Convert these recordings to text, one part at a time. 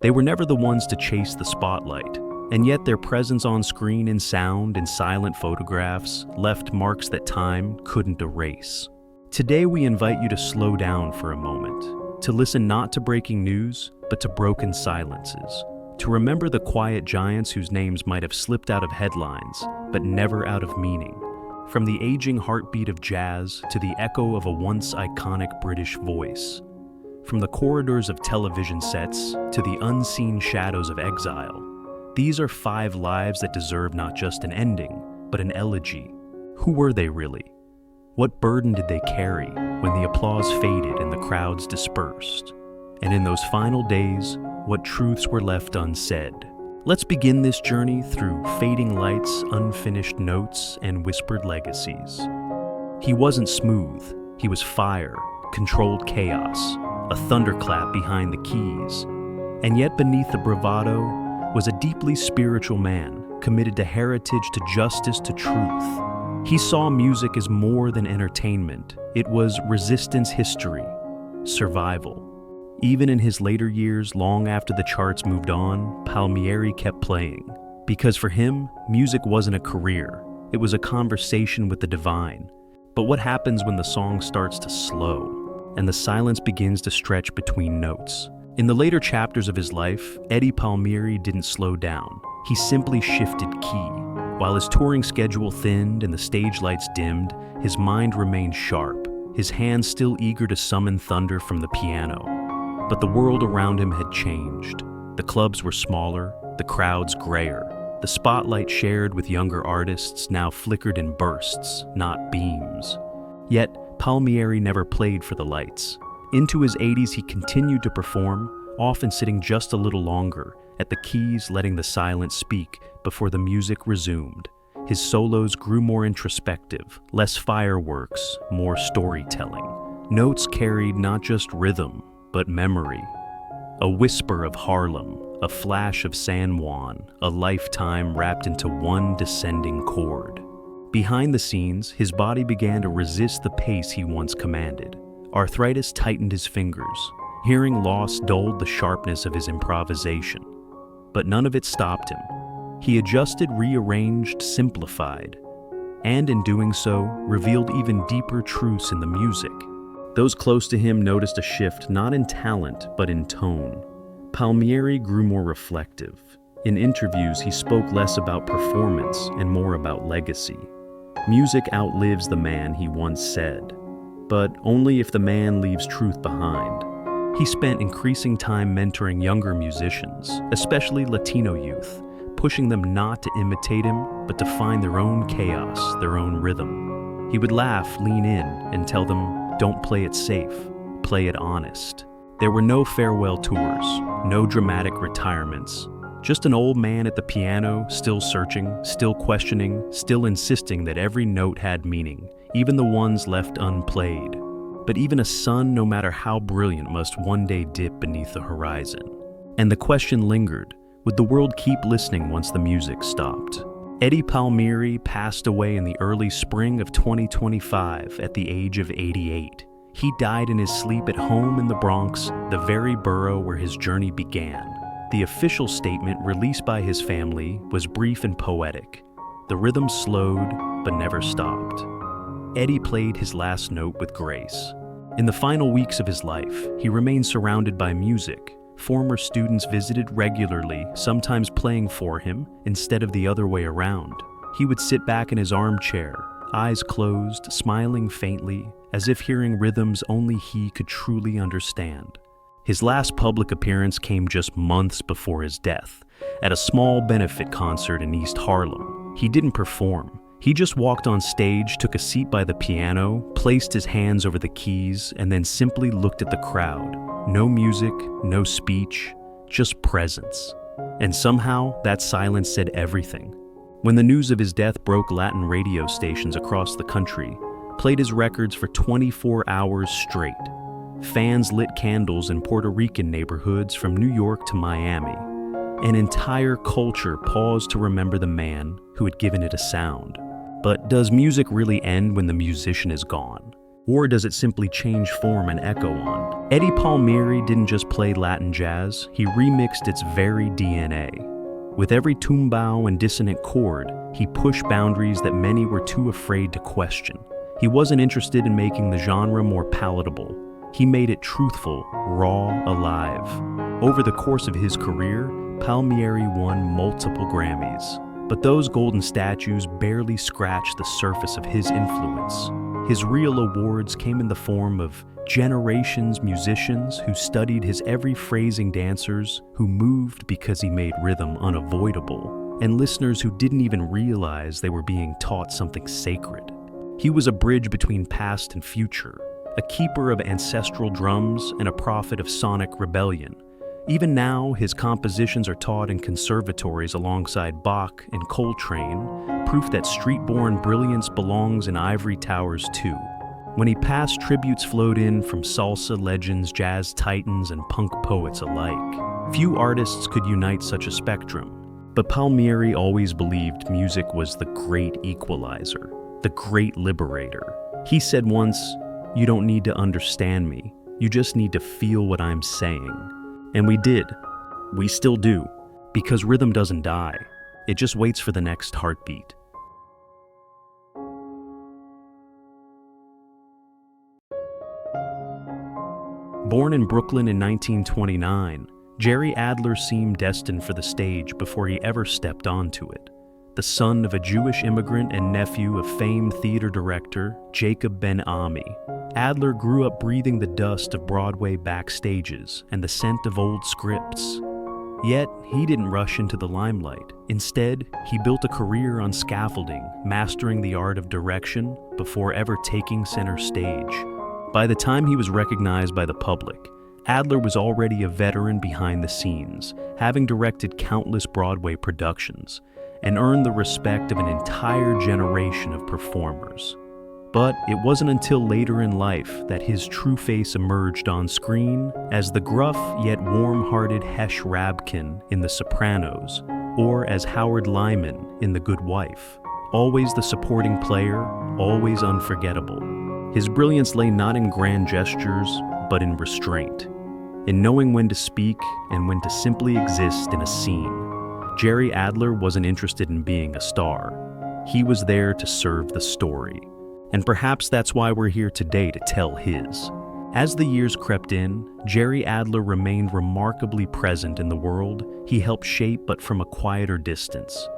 They were never the ones to chase the spotlight, and yet their presence on screen in sound and silent photographs left marks that time couldn't erase. Today we invite you to slow down for a moment, to listen not to breaking news, but to broken silences, to remember the quiet giants whose names might have slipped out of headlines, but never out of meaning. From the aging heartbeat of jazz to the echo of a once iconic British voice. From the corridors of television sets to the unseen shadows of exile. These are 5 lives that deserve not just an ending, but an elegy. Who were they really? What burden did they carry when the applause faded and the crowds dispersed? And in those final days, what truths were left unsaid? Let's begin this journey through fading lights, unfinished notes, and whispered legacies. He wasn't smooth. He was fire, controlled chaos, a thunderclap behind the keys. And yet beneath the bravado was a deeply spiritual man, committed to heritage, to justice, to truth. He saw music as more than entertainment. It was resistance history, survival. Even in his later years, long after the charts moved on, Palmieri kept playing. Because for him, music wasn't a career. It was a conversation with the divine. But what happens when the song starts to slow, and the silence begins to stretch between notes? In the later chapters of his life, Eddie Palmieri didn't slow down. He simply shifted key. While his touring schedule thinned and the stage lights dimmed, his mind remained sharp, his hands still eager to summon thunder from the piano. But the world around him had changed. The clubs were smaller, the crowds grayer. The spotlight shared with younger artists now flickered in bursts, not beams. Yet, Palmieri never played for the lights. Into his 80s, he continued to perform, often sitting just a little longer, at the keys letting the silence speak before the music resumed. His solos grew more introspective, less fireworks, more storytelling. Notes carried not just rhythm, but memory. A whisper of Harlem, a flash of San Juan, a lifetime wrapped into one descending chord. Behind the scenes, his body began to resist the pace he once commanded. Arthritis tightened his fingers. Hearing loss dulled the sharpness of his improvisation. But none of it stopped him. He adjusted, rearranged, simplified, and in doing so, revealed even deeper truths in the music. Those close to him noticed a shift not in talent, but in tone. Palmieri grew more reflective. In interviews, he spoke less about performance and more about legacy. Music outlives the man, he once said, but only if the man leaves truth behind. He spent increasing time mentoring younger musicians, especially Latino youth, pushing them not to imitate him, but to find their own chaos, their own rhythm. He would laugh, lean in, and tell them, "Don't play it safe, play it honest." There were no farewell tours, no dramatic retirements, just an old man at the piano, still searching, still questioning, still insisting that every note had meaning, even the ones left unplayed. But even a sun, no matter how brilliant, must one day dip beneath the horizon. And the question lingered, would the world keep listening once the music stopped? Eddie Palmieri passed away in the early spring of 2025 at the age of 88. He died in his sleep at home in the Bronx, the very borough where his journey began. The official statement released by his family was brief and poetic. The rhythm slowed, but never stopped. Eddie played his last note with grace. In the final weeks of his life, he remained surrounded by music. Former students visited regularly, sometimes playing for him instead of the other way around. He would sit back in his armchair, eyes closed, smiling faintly, as if hearing rhythms only he could truly understand. His last public appearance came just months before his death, at a small benefit concert in East Harlem. He didn't perform. He just walked on stage, took a seat by the piano, placed his hands over the keys, and then simply looked at the crowd. No music, no speech, just presence. And somehow, that silence said everything. When the news of his death broke, Latin radio stations across the country played his records for 24 hours straight. Fans lit candles in Puerto Rican neighborhoods from New York to Miami. An entire culture paused to remember the man who had given it a sound. But does music really end when the musician is gone? Or does it simply change form and echo on? Eddie Palmieri didn't just play Latin jazz, he remixed its very DNA. With every tumbao and dissonant chord, he pushed boundaries that many were too afraid to question. He wasn't interested in making the genre more palatable. He made it truthful, raw, alive. Over the course of his career, Palmieri won multiple Grammys. But those golden statues barely scratched the surface of his influence. His real awards came in the form of generations musicians who studied his every phrasing, dancers who moved because he made rhythm unavoidable, and listeners who didn't even realize they were being taught something sacred. He was a bridge between past and future, a keeper of ancestral drums and a prophet of sonic rebellion. Even now, his compositions are taught in conservatories alongside Bach and Coltrane, proof that street-born brilliance belongs in ivory towers too. When he passed, tributes flowed in from salsa legends, jazz titans, and punk poets alike. Few artists could unite such a spectrum, but Palmieri always believed music was the great equalizer, the great liberator. He said once, "You don't need to understand me, you just need to feel what I'm saying." And we did. We still do, because rhythm doesn't die. It just waits for the next heartbeat. Born in Brooklyn in 1929, Jerry Adler seemed destined for the stage before he ever stepped onto it. The son of a Jewish immigrant and nephew of famed theater director Jacob Ben-Ami, Adler grew up breathing the dust of Broadway backstages and the scent of old scripts. Yet, he didn't rush into the limelight. Instead, he built a career on scaffolding, mastering the art of direction before ever taking center stage. By the time he was recognized by the public, Adler was already a veteran behind the scenes, having directed countless Broadway productions, and earned the respect of an entire generation of performers. But it wasn't until later in life that his true face emerged on screen as the gruff yet warm-hearted Hesh Rabkin in The Sopranos, or as Howard Lyman in The Good Wife. Always the supporting player, always unforgettable. His brilliance lay not in grand gestures, but in restraint, in knowing when to speak and when to simply exist in a scene. Jerry Adler wasn't interested in being a star. He was there to serve the story. And perhaps that's why we're here today to tell his. As the years crept in, Jerry Adler remained remarkably present in the world he helped shape, but from a quieter distance.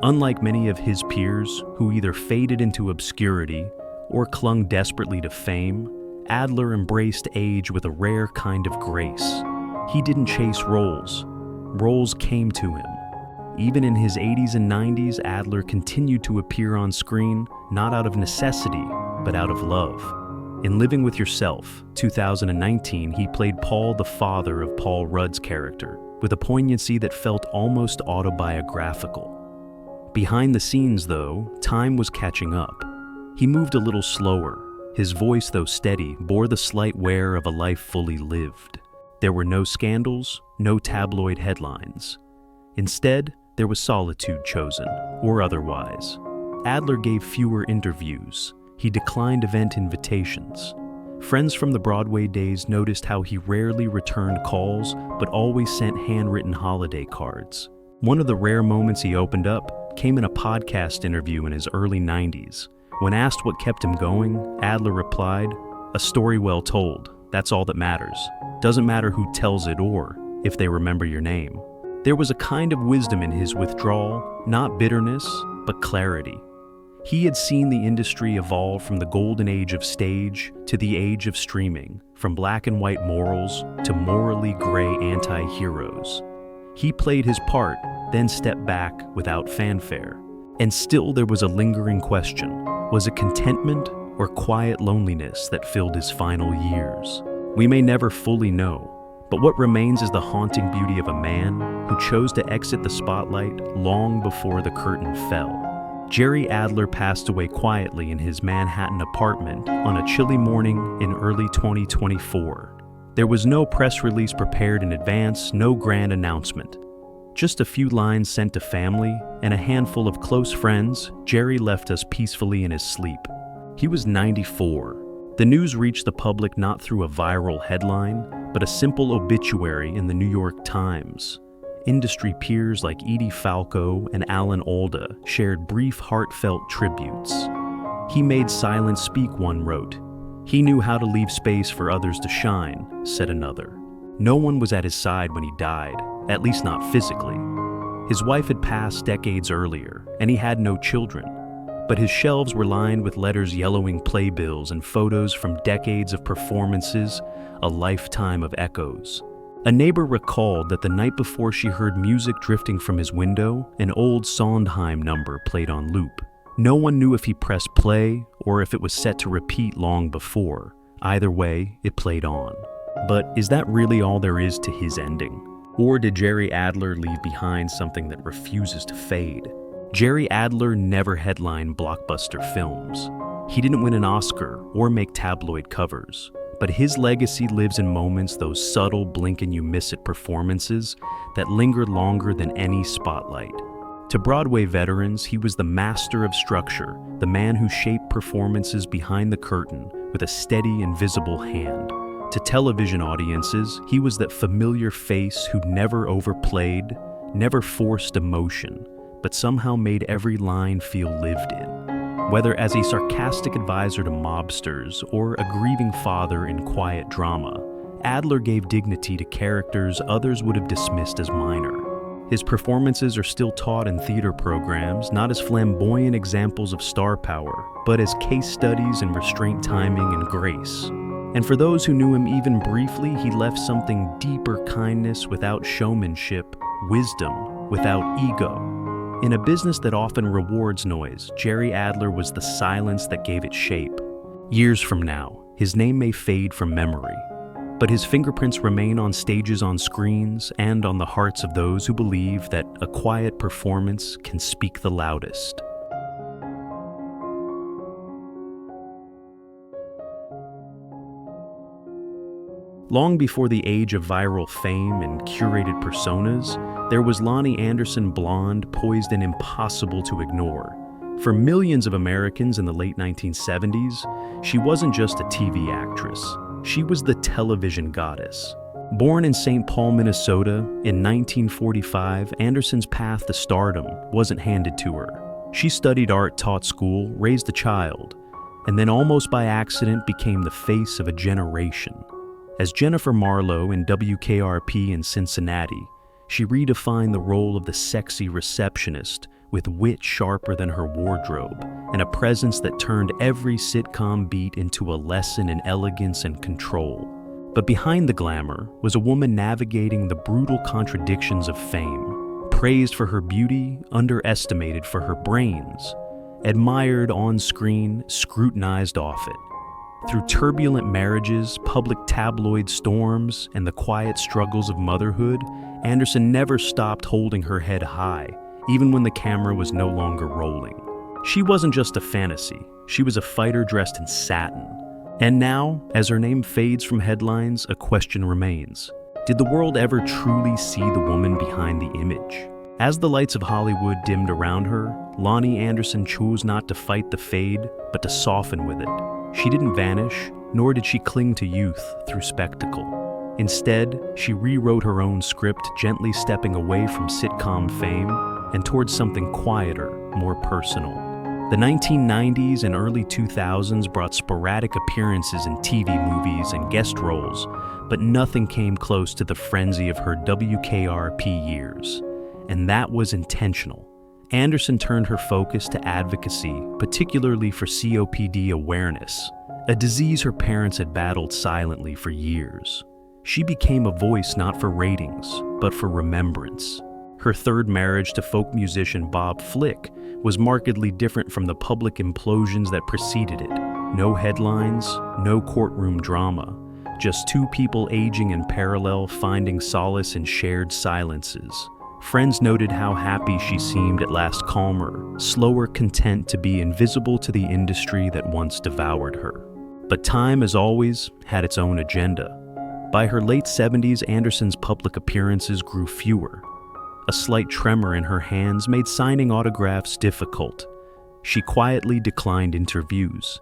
Unlike many of his peers who either faded into obscurity or clung desperately to fame, Adler embraced age with a rare kind of grace. He didn't chase roles. Roles came to him. Even in his 80s and 90s, Adler continued to appear on screen, not out of necessity, but out of love. In Living with Yourself, 2019, he played Paul, the father of Paul Rudd's character, with a poignancy that felt almost autobiographical. Behind the scenes, though, time was catching up. He moved a little slower. His voice, though steady, bore the slight wear of a life fully lived. There were no scandals, no tabloid headlines. Instead, there was solitude chosen, or otherwise. Adler gave fewer interviews. He declined event invitations. Friends from the Broadway days noticed how he rarely returned calls, but always sent handwritten holiday cards. One of the rare moments he opened up came in a podcast interview in his early 90s. When asked what kept him going, Adler replied, "A story well told. That's all that matters. Doesn't matter who tells it or if they remember your name." There was a kind of wisdom in his withdrawal, not bitterness, but clarity. He had seen the industry evolve from the golden age of stage to the age of streaming, from black and white morals to morally gray anti-heroes. He played his part, then stepped back without fanfare. And still there was a lingering question. Was it contentment or quiet loneliness that filled his final years? We may never fully know, but what remains is the haunting beauty of a man who chose to exit the spotlight long before the curtain fell. Jerry Adler passed away quietly in his Manhattan apartment on a chilly morning in early 2024. There was no press release prepared in advance, no grand announcement. Just a few lines sent to family and a handful of close friends. Jerry left us peacefully in his sleep. He was 94, The news reached the public not through a viral headline, but a simple obituary in the New York Times. Industry peers like Edie Falco and Alan Alda shared brief, heartfelt tributes. "He made silence speak," one wrote. "He knew how to leave space for others to shine," said another. No one was at his side when he died, at least not physically. His wife had passed decades earlier, and he had no children. But his shelves were lined with letters yellowing playbills and photos from decades of performances, a lifetime of echoes. A neighbor recalled that the night before she heard music drifting from his window, an old Sondheim number played on loop. No one knew if he pressed play or if it was set to repeat long before. Either way, it played on. But is that really all there is to his ending? Or did Jerry Adler leave behind something that refuses to fade? Jerry Adler never headlined blockbuster films. He didn't win an Oscar or make tabloid covers. But his legacy lives in moments, those subtle blink-and-you-miss-it performances that linger longer than any spotlight. To Broadway veterans, he was the master of structure, the man who shaped performances behind the curtain with a steady, invisible hand. To television audiences, he was that familiar face who never overplayed, never forced emotion, but somehow made every line feel lived in. Whether as a sarcastic advisor to mobsters or a grieving father in quiet drama, Adler gave dignity to characters others would have dismissed as minor. His performances are still taught in theater programs, not as flamboyant examples of star power, but as case studies in restraint, timing, and grace. And for those who knew him even briefly, he left something deeper: kindness without showmanship, wisdom without ego. In a business that often rewards noise, Jerry Adler was the silence that gave it shape. Years from now, his name may fade from memory, but his fingerprints remain on stages, on screens, and on the hearts of those who believe that a quiet performance can speak the loudest. Long before the age of viral fame and curated personas, there was Loni Anderson, blonde, poised and impossible to ignore. For millions of Americans in the late 1970s, she wasn't just a TV actress. She was the television goddess. Born in St. Paul, Minnesota, in 1945, Anderson's path to stardom wasn't handed to her. She studied art, taught school, raised a child, and then almost by accident became the face of a generation. As Jennifer Marlowe in WKRP in Cincinnati, she redefined the role of the sexy receptionist with wit sharper than her wardrobe and a presence that turned every sitcom beat into a lesson in elegance and control. But behind the glamour was a woman navigating the brutal contradictions of fame, praised for her beauty, underestimated for her brains, admired on screen, scrutinized off it. Through turbulent marriages, public tabloid storms, and the quiet struggles of motherhood, Anderson never stopped holding her head high, even when the camera was no longer rolling. She wasn't just a fantasy, she was a fighter dressed in satin. And now, as her name fades from headlines, a question remains. Did the world ever truly see the woman behind the image? As the lights of Hollywood dimmed around her, Loni Anderson chose not to fight the fade, but to soften with it. She didn't vanish, nor did she cling to youth through spectacle. Instead, she rewrote her own script, gently stepping away from sitcom fame and towards something quieter, more personal. The 1990s and early 2000s brought sporadic appearances in TV movies and guest roles, but nothing came close to the frenzy of her WKRP years. And that was intentional. Anderson turned her focus to advocacy, particularly for COPD awareness, a disease her parents had battled silently for years. She became a voice not for ratings, but for remembrance. Her third marriage to folk musician Bob Flick was markedly different from the public implosions that preceded it. No headlines, no courtroom drama, just two people aging in parallel, finding solace in shared silences. Friends noted how happy she seemed, at last calmer, slower, content to be invisible to the industry that once devoured her. But time, as always, had its own agenda. By her late 70s, Anderson's public appearances grew fewer. A slight tremor in her hands made signing autographs difficult. She quietly declined interviews.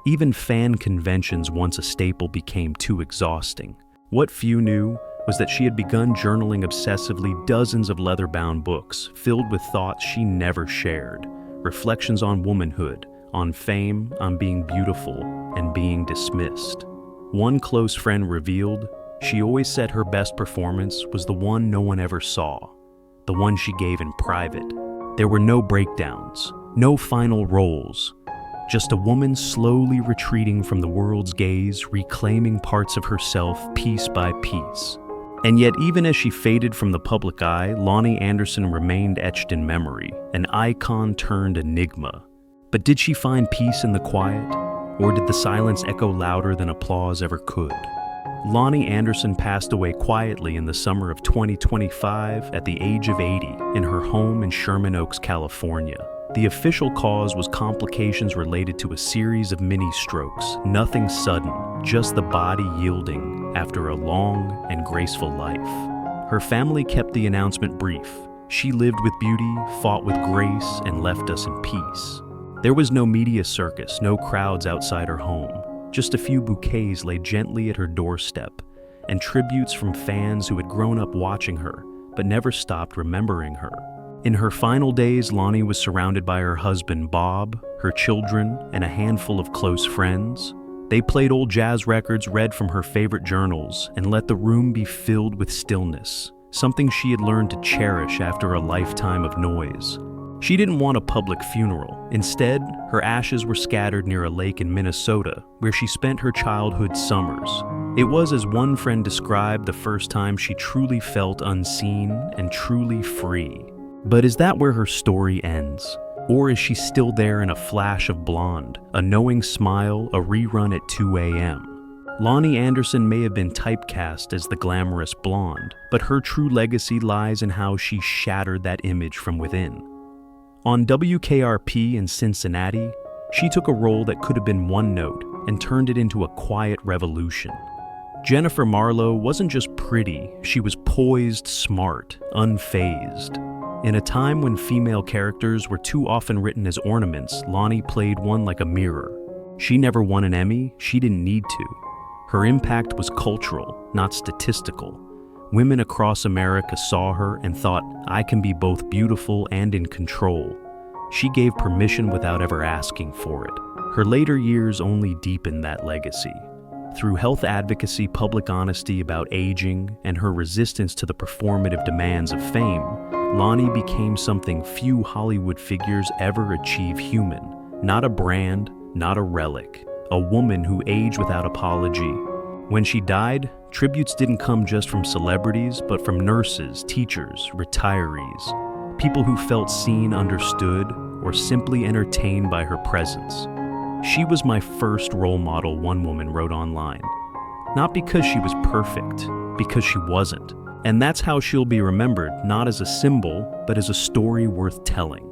Even fan conventions, once a staple, became too exhausting. What few knew was that she had begun journaling obsessively dozens of leather-bound books filled with thoughts she never shared, reflections on womanhood, on fame, on being beautiful, and being dismissed. One close friend revealed she always said her best performance was the one no one ever saw, the one she gave in private. There were no breakdowns, no final roles, just a woman slowly retreating from the world's gaze, reclaiming parts of herself piece by piece. And yet, even as she faded from the public eye, Loni Anderson remained etched in memory, an icon turned enigma. But did she find peace in the quiet, or did the silence echo louder than applause ever could? Loni Anderson passed away quietly in the summer of 2025 at the age of 80 in her home in Sherman Oaks, California. The official cause was complications related to a series of mini-strokes, nothing sudden, just the body yielding after a long and graceful life. Her family kept the announcement brief. She lived with beauty, fought with grace, and left us in peace. There was no media circus, no crowds outside her home. Just a few bouquets lay gently at her doorstep, and tributes from fans who had grown up watching her, but never stopped remembering her. In her final days, Loni was surrounded by her husband, Bob, her children, and a handful of close friends. They played old jazz records read from her favorite journals and let the room be filled with stillness, something she had learned to cherish after a lifetime of noise. She didn't want a public funeral. Instead, her ashes were scattered near a lake in Minnesota, where she spent her childhood summers. It was, as one friend described, the first time she truly felt unseen and truly free. But is that where her story ends? Or is she still there in a flash of blonde, a knowing smile, a rerun at 2 a.m.? Loni Anderson may have been typecast as the glamorous blonde, but her true legacy lies in how she shattered that image from within. On WKRP in Cincinnati, she took a role that could have been one note and turned it into a quiet revolution. Jennifer Marlowe wasn't just pretty, she was poised, smart, unfazed. In a time when female characters were too often written as ornaments, Loni played one like a mirror. She never won an Emmy, she didn't need to. Her impact was cultural, not statistical. Women across America saw her and thought, I can be both beautiful and in control. She gave permission without ever asking for it. Her later years only deepened that legacy. Through health advocacy, public honesty about aging, and her resistance to the performative demands of fame, Loni became something few Hollywood figures ever achieve: human. Not a brand, not a relic. A woman who aged without apology. When she died, tributes didn't come just from celebrities, but from nurses, teachers, retirees, people who felt seen, understood, or simply entertained by her presence. She was my first role model, one woman wrote online. Not because she was perfect, because she wasn't. And that's how she'll be remembered, not as a symbol, but as a story worth telling.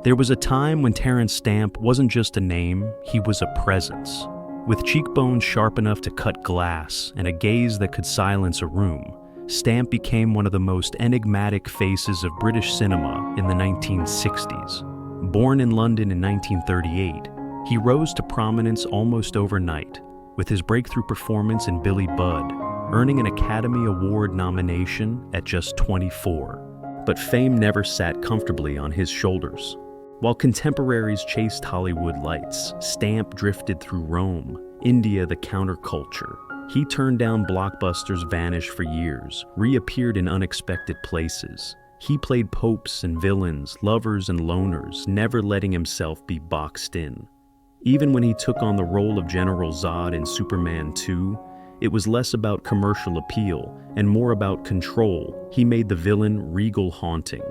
There was a time when Terence Stamp wasn't just a name, he was a presence. With cheekbones sharp enough to cut glass and a gaze that could silence a room, Stamp became one of the most enigmatic faces of British cinema in the 1960s. Born in London in 1938, he rose to prominence almost overnight, with his breakthrough performance in Billy Budd, earning an Academy Award nomination at just 24. But fame never sat comfortably on his shoulders. While contemporaries chased Hollywood lights, Stamp drifted through Rome, India, the counterculture. He turned down blockbusters, vanished for years, reappeared in unexpected places. He played popes and villains, lovers and loners, never letting himself be boxed in. Even when he took on the role of General Zod in Superman 2, it was less about commercial appeal and more about control. He made the villain regal, haunting.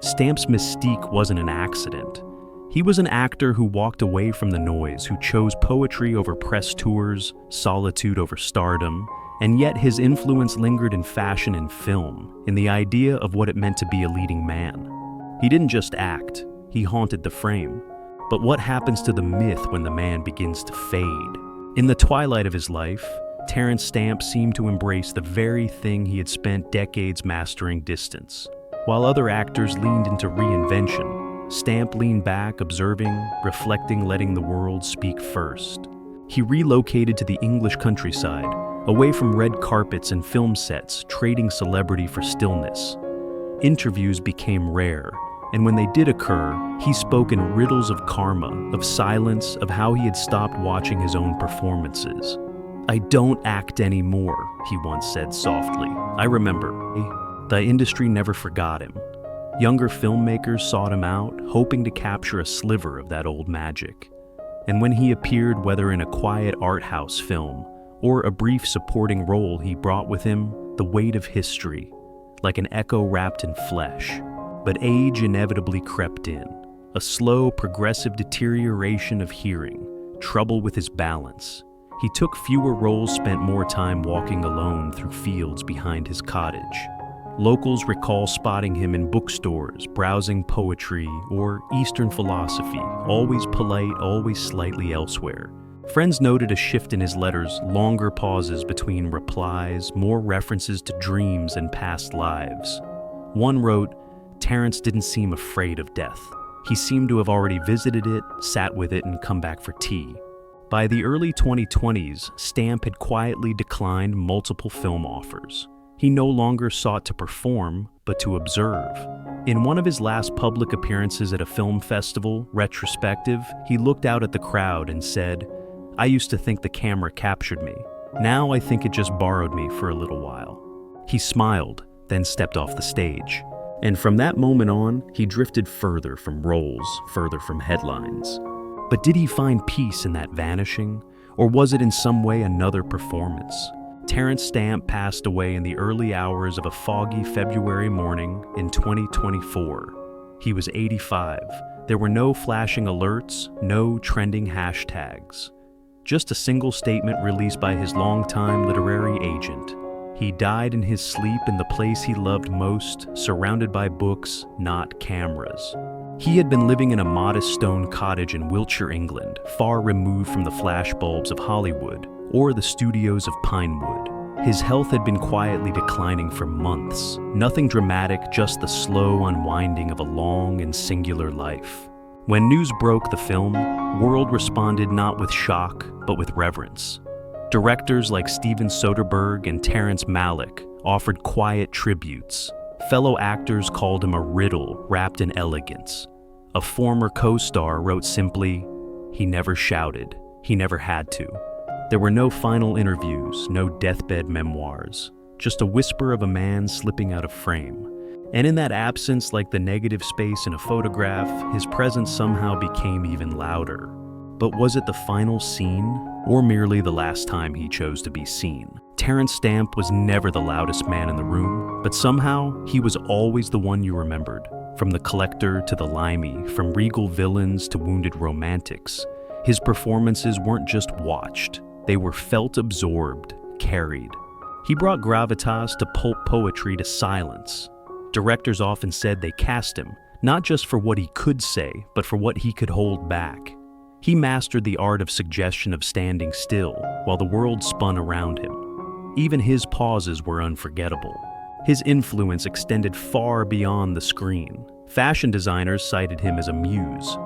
Stamp's mystique wasn't an accident. He was an actor who walked away from the noise, who chose poetry over press tours, solitude over stardom, and yet his influence lingered in fashion and film, in the idea of what it meant to be a leading man. He didn't just act, he haunted the frame. But what happens to the myth when the man begins to fade? In the twilight of his life, Terence Stamp seemed to embrace the very thing he had spent decades mastering: distance. While other actors leaned into reinvention, Stamp leaned back, observing, reflecting, letting the world speak first. He relocated to the English countryside, away from red carpets and film sets, trading celebrity for stillness. Interviews became rare, and when they did occur, he spoke in riddles of karma, of silence, of how he had stopped watching his own performances. "I don't act anymore," he once said softly. "I remember. The industry never forgot him." Younger filmmakers sought him out, hoping to capture a sliver of that old magic. And when he appeared, whether in a quiet art house film or a brief supporting role, he brought with him the weight of history, like an echo wrapped in flesh. But age inevitably crept in, a slow, progressive deterioration of hearing, trouble with his balance. He took fewer roles, spent more time walking alone through fields behind his cottage. Locals recall spotting him in bookstores, browsing poetry or Eastern philosophy, always polite, always slightly elsewhere. Friends noted a shift in his letters, longer pauses between replies, more references to dreams and past lives. One wrote, "Terence didn't seem afraid of death. He seemed to have already visited it, sat with it, and come back for tea." By the early 2020s, Stamp had quietly declined multiple film offers. He no longer sought to perform, but to observe. In one of his last public appearances at a film festival, retrospective, he looked out at the crowd and said, "I used to think the camera captured me. Now I think it just borrowed me for a little while." He smiled, then stepped off the stage. And from that moment on, he drifted further from roles, further from headlines. But did he find peace in that vanishing? Or was it in some way another performance? Terence Stamp passed away in the early hours of a foggy February morning in 2024. He was 85. There were no flashing alerts, no trending hashtags. Just a single statement released by his longtime literary agent. He died in his sleep in the place he loved most, surrounded by books, not cameras. He had been living in a modest stone cottage in Wiltshire, England, far removed from the flashbulbs of Hollywood or the studios of Pinewood. His health had been quietly declining for months. Nothing dramatic, just the slow unwinding of a long and singular life. When news broke the film, world responded not with shock, but with reverence. Directors like Steven Soderbergh and Terrence Malick offered quiet tributes. Fellow actors called him a riddle wrapped in elegance. A former co-star wrote simply, "He never shouted. He never had to." There were no final interviews, no deathbed memoirs, just a whisper of a man slipping out of frame. And in that absence, like the negative space in a photograph, his presence somehow became even louder. But was it the final scene, or merely the last time he chose to be seen? Terence Stamp was never the loudest man in the room, but somehow he was always the one you remembered. From the collector to the limey, from regal villains to wounded romantics, his performances weren't just watched, they were felt, absorbed, carried. He brought gravitas to pulp poetry to silence. Directors often said they cast him, not just for what he could say, but for what he could hold back. He mastered the art of suggestion, of standing still, while the world spun around him. Even his pauses were unforgettable. His influence extended far beyond the screen. Fashion designers cited him as a muse.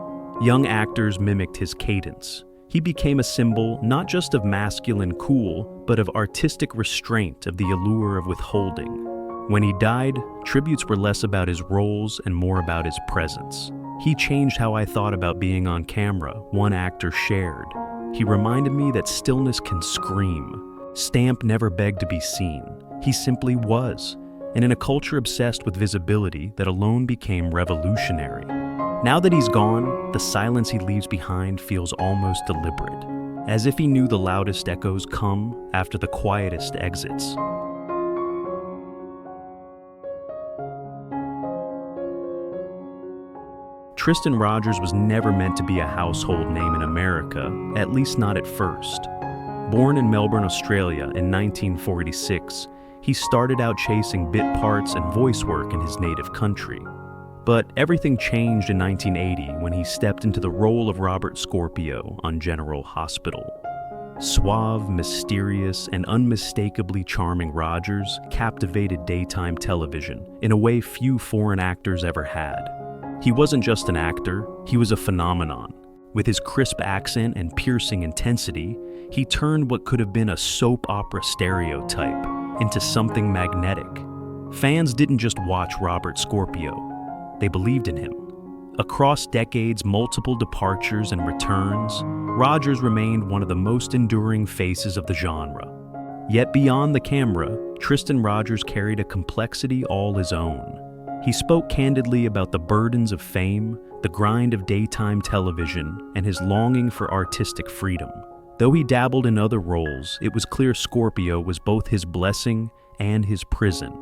Young actors mimicked his cadence. He became a symbol not just of masculine cool, but of artistic restraint, of the allure of withholding. When he died, tributes were less about his roles and more about his presence. He changed how I thought about being on camera, one actor shared. He reminded me that stillness can scream. Stamp never begged to be seen. He simply was. And in a culture obsessed with visibility, that alone became revolutionary. Now that he's gone, the silence he leaves behind feels almost deliberate, as if he knew the loudest echoes come after the quietest exits. Tristan Rogers was never meant to be a household name in America, at least not at first. Born in Melbourne, Australia in 1946, he started out chasing bit parts and voice work in his native country. But everything changed in 1980 when he stepped into the role of Robert Scorpio on General Hospital. Suave, mysterious, and unmistakably charming Rogers captivated daytime television in a way few foreign actors ever had. He wasn't just an actor, he was a phenomenon. With his crisp accent and piercing intensity, he turned what could have been a soap opera stereotype into something magnetic. Fans didn't just watch Robert Scorpio, they believed in him. Across decades, multiple departures and returns, Rogers remained one of the most enduring faces of the genre. Yet beyond the camera, Tristan Rogers carried a complexity all his own. He spoke candidly about the burdens of fame, the grind of daytime television, and his longing for artistic freedom. Though he dabbled in other roles, it was clear Scorpio was both his blessing and his prison.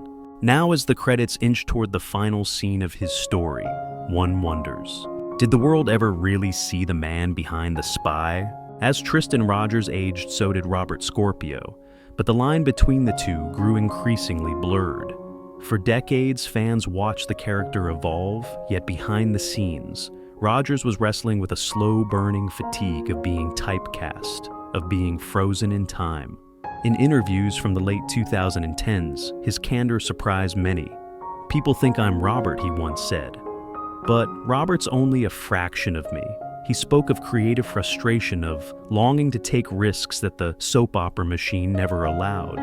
Now, as the credits inch toward the final scene of his story, one wonders, did the world ever really see the man behind the spy? As Tristan Rogers aged, so did Robert Scorpio, but the line between the two grew increasingly blurred. For decades, fans watched the character evolve, yet behind the scenes, Rogers was wrestling with a slow-burning fatigue of being typecast, of being frozen in time. In interviews from the late 2010s, his candor surprised many. "People think I'm Robert," he once said. But Robert's only a fraction of me. He spoke of creative frustration, of longing to take risks that the soap opera machine never allowed.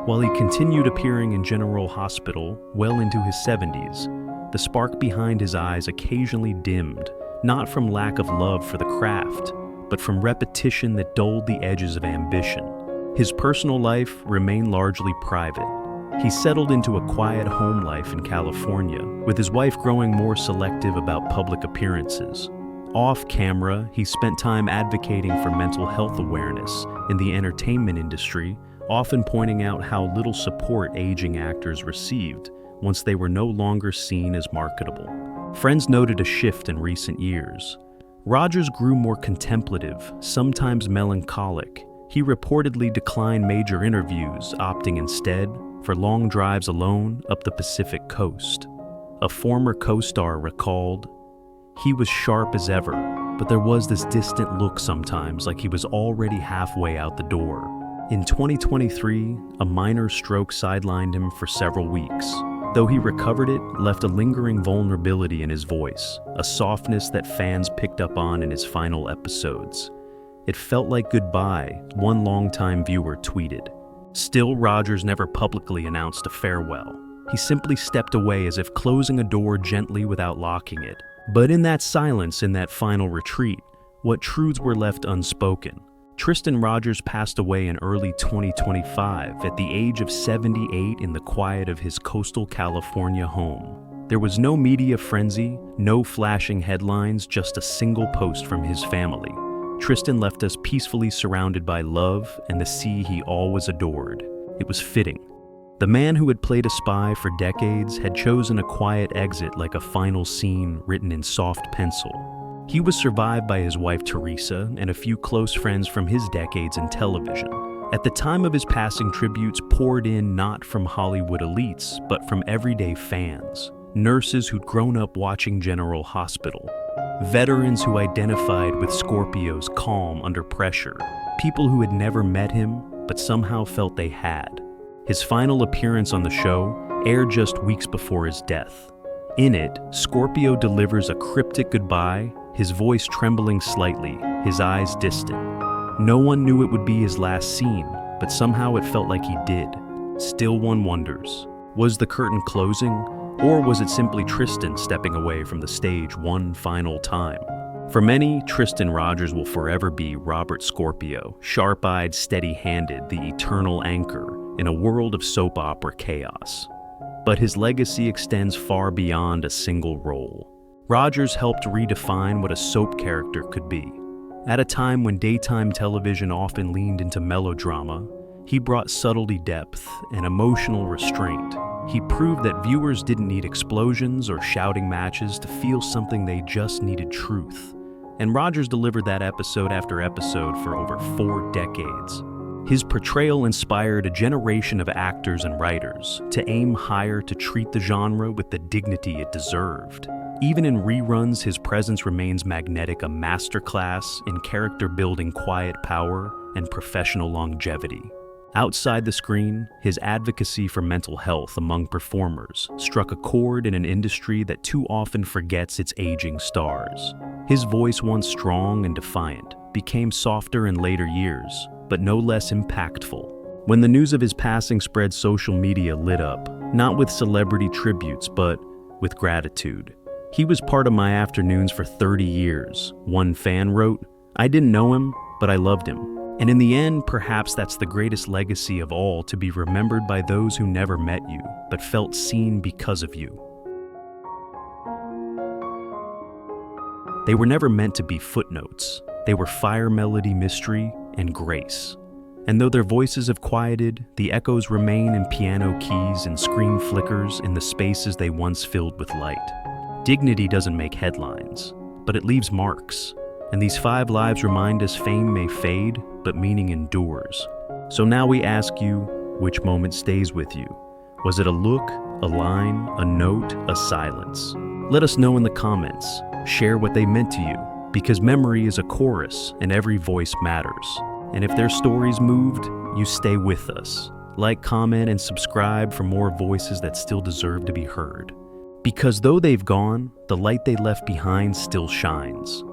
While he continued appearing in General Hospital well into his 70s, the spark behind his eyes occasionally dimmed, not from lack of love for the craft, but from repetition that dulled the edges of ambition. His personal life remained largely private. He settled into a quiet home life in California, with his wife growing more selective about public appearances. Off camera, he spent time advocating for mental health awareness in the entertainment industry, often pointing out how little support aging actors received once they were no longer seen as marketable. Friends noted a shift in recent years. Rogers grew more contemplative, sometimes melancholic. He reportedly declined major interviews, opting instead for long drives alone up the Pacific coast. A former co-star recalled, "He was sharp as ever, but there was this distant look sometimes, like he was already halfway out the door." In 2023, a minor stroke sidelined him for several weeks. Though he recovered, it left a lingering vulnerability in his voice, a softness that fans picked up on in his final episodes. "It felt like goodbye," one longtime viewer tweeted. Still, Rogers never publicly announced a farewell. He simply stepped away as if closing a door gently without locking it. But in that silence, in that final retreat, what truths were left unspoken? Tristan Rogers passed away in early 2025 at the age of 78 in the quiet of his coastal California home. There was no media frenzy, no flashing headlines, just a single post from his family. Tristan left us peacefully surrounded by love and the sea he always adored. It was fitting. The man who had played a spy for decades had chosen a quiet exit, like a final scene written in soft pencil. He was survived by his wife Teresa and a few close friends from his decades in television. At the time of his passing, tributes poured in not from Hollywood elites, but from everyday fans. Nurses who'd grown up watching General Hospital. Veterans who identified with Scorpio's calm under pressure. People who had never met him, but somehow felt they had. His final appearance on the show aired just weeks before his death. In it, Scorpio delivers a cryptic goodbye, his voice trembling slightly, his eyes distant. No one knew it would be his last scene, but somehow it felt like he did. Still, one wonders, was the curtain closing, or was it simply Tristan stepping away from the stage one final time? For many, Tristan Rogers will forever be Robert Scorpio, sharp-eyed, steady-handed, the eternal anchor in a world of soap opera chaos. But his legacy extends far beyond a single role. Rogers helped redefine what a soap character could be. At a time when daytime television often leaned into melodrama, he brought subtlety, depth, and emotional restraint. He proved that viewers didn't need explosions or shouting matches to feel something, they just needed truth. And Rogers delivered that episode after episode for over 4 decades. His portrayal inspired a generation of actors and writers to aim higher, to treat the genre with the dignity it deserved. Even in reruns, his presence remains magnetic, a masterclass in character-building quiet power and professional longevity. Outside the screen, his advocacy for mental health among performers struck a chord in an industry that too often forgets its aging stars. His voice, once strong and defiant, became softer in later years, but no less impactful. When the news of his passing spread, social media lit up, not with celebrity tributes, but with gratitude. "He was part of my afternoons for 30 years, one fan wrote. "I didn't know him, but I loved him." And in the end, perhaps that's the greatest legacy of all, to be remembered by those who never met you, but felt seen because of you. They were never meant to be footnotes. They were fire, melody, mystery, and grace. And though their voices have quieted, the echoes remain in piano keys and screen flickers in the spaces they once filled with light. Dignity doesn't make headlines, but it leaves marks. And these 5 lives remind us fame may fade, but meaning endures. So now we ask you, which moment stays with you? Was it a look, a line, a note, a silence? Let us know in the comments. Share what they meant to you, because memory is a chorus and every voice matters. And if their stories moved, you stay with us. Like, comment, and subscribe for more voices that still deserve to be heard. Because though they've gone, the light they left behind still shines.